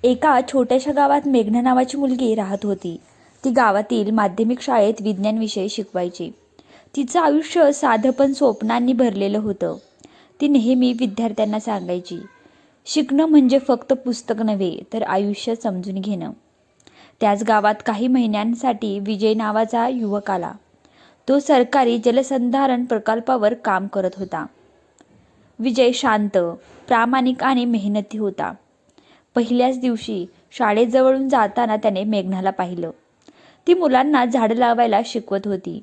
एका छोट्याशा गावात मेघना नावाची मुलगी राहत होती. ती गावातील माध्यमिक शाळेत विज्ञान विषय शिकवायची. तिचं आयुष्य साधं पण स्वप्नांनी भरलेलं होतं. ती नेहमी विद्यार्थ्यांना सांगायची, शिकणं म्हणजे फक्त पुस्तक नव्हे तर आयुष्य समजून घेणं. त्याच गावात काही महिन्यांसाठी विजय नावाचा युवक आला. तो सरकारी जलसंधारण प्रकल्पावर काम करत होता. विजय शांत, प्रामाणिक आणि मेहनती होता. पहिल्याच दिवशी शाळेजवळून जाताना त्याने मेघनाला पाहिलं. ती मुलांना झाडं लावायला शिकवत होती.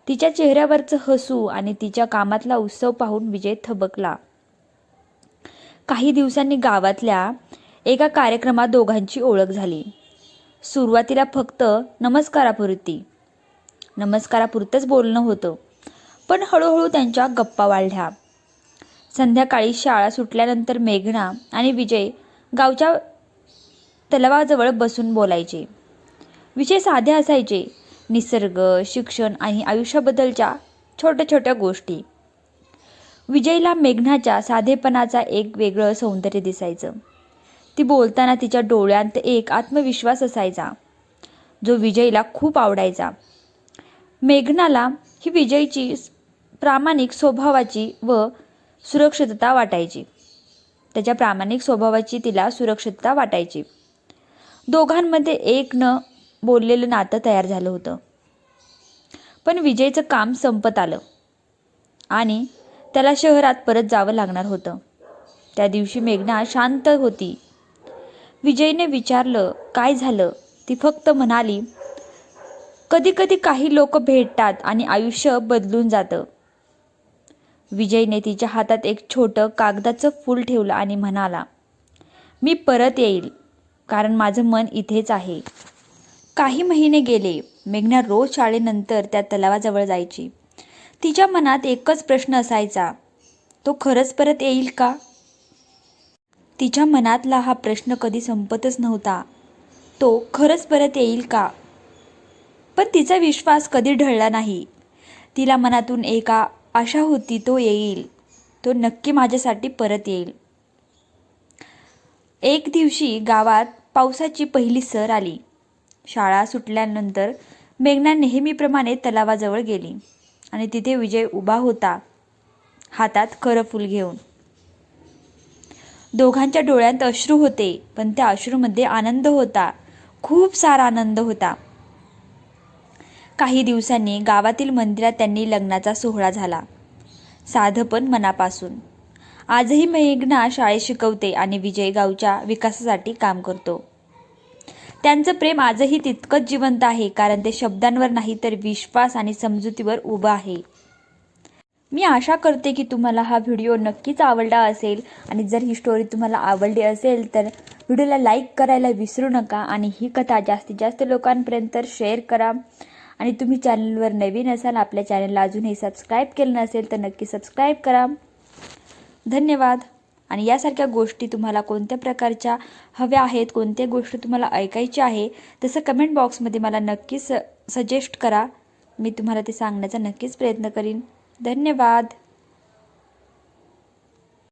तिच्या चेहऱ्यावरचं हसू आणि तिच्या कामातला उत्सव पाहून विजय थबकला. काही दिवसांनी गावातल्या एका कार्यक्रमात दोघांची ओळख झाली. सुरुवातीला फक्त नमस्कारापुरतंच बोलणं होतं, पण हळूहळू त्यांच्या गप्पा वाढल्या. संध्याकाळी शाळा सुटल्यानंतर मेघना आणि विजय गावच्या तलावाजवळ बसून बोलायचे. विषय साधे असायचे, निसर्ग, शिक्षण आणि आयुष्याबद्दलच्या छोट्या छोट्या गोष्टी. विजयला मेघनाच्या साधेपणाचा एक वेगळं सौंदर्य दिसायचं. ती बोलताना तिच्या डोळ्यांत एक आत्मविश्वास असायचा, जो विजयला खूप आवडायचा. मेघनाला ही विजयची प्रामाणिक स्वभावाची व सुरक्षितता वाटायची. त्याच्या प्रामाणिक स्वभावाची तिला सुरक्षितता वाटायची. दोघांमध्ये एक न बोललेलं नातं तयार झालं होतं. पण विजयचं काम संपत आलं आणि त्याला शहरात परत जावं लागणार होतं. त्या दिवशी मेघना शांत होती. विजयने विचारलं, काय झालं? ती फक्त म्हणाली, कधी कधी काही लोक भेटतात आणि आयुष्य बदलून जातं. विजयने तिच्या हातात एक छोटं कागदाचं फूल ठेवलं आणि म्हणाला, मी परत येईल, कारण माझं मन इथेच आहे. काही महिने गेले. मेघना रोज शाळेनंतर त्या तलावाजवळ जायची. तिच्या मनात एकच प्रश्न असायचा, तो खरंच परत येईल का? तिच्या मनातला हा प्रश्न कधी संपतच नव्हता. तो खरंच परत येईल का? पण तिचा विश्वास कधी ढळला नाही. तिला मनातून एक आशा होती, तो येईल, तो नक्की माझ्यासाठी परत येईल. एक दिवशी गावात पावसाची पहिली सर आली. शाळा सुटल्यानंतर मेघना नेहमीप्रमाणे तलावाजवळ गेली आणि तिथे विजय उभा होता, हातात खरं फूल घेऊन. दोघांच्या डोळ्यांत अश्रू होते, पण त्या अश्रूमध्ये आनंद होता, खूप सारा आनंद होता. काही दिवसांनी गावातील मंदिरात त्यांनी लग्नाचा सोहळा झाला, साधं पण मनापासून. आजही मेघना शाळेत शिकवते आणि विजय गावच्या विकासासाठी काम करतो. त्यांचं प्रेम आजही तितकंच जिवंत आहे, कारण ते शब्दांवर नाही तर विश्वास आणि समजुतीवर उभं आहे. मी आशा करते की तुम्हाला हा व्हिडिओ नक्कीच आवडला असेल आणि जर ही स्टोरी तुम्हाला आवडली असेल तर व्हिडिओला लाईक करायला विसरू नका आणि ही कथा जास्तीत जास्त लोकांपर्यंत शेअर करा. आणि तुम्ही चॅनलवर नवीन असाल, आपल्या चॅनलला अजूनही सबस्क्राईब केलं नसेल तर नक्की सबस्क्राईब करा. धन्यवाद. आणि यासारख्या गोष्टी तुम्हाला कोणत्या प्रकारच्या हव्या आहेत, कोणत्या गोष्टी तुम्हाला ऐकायची आहे, तसं कमेंट बॉक्समध्ये मला नक्कीच सजेस्ट करा. मी तुम्हाला ते सांगण्याचा नक्कीच प्रयत्न करीन. धन्यवाद.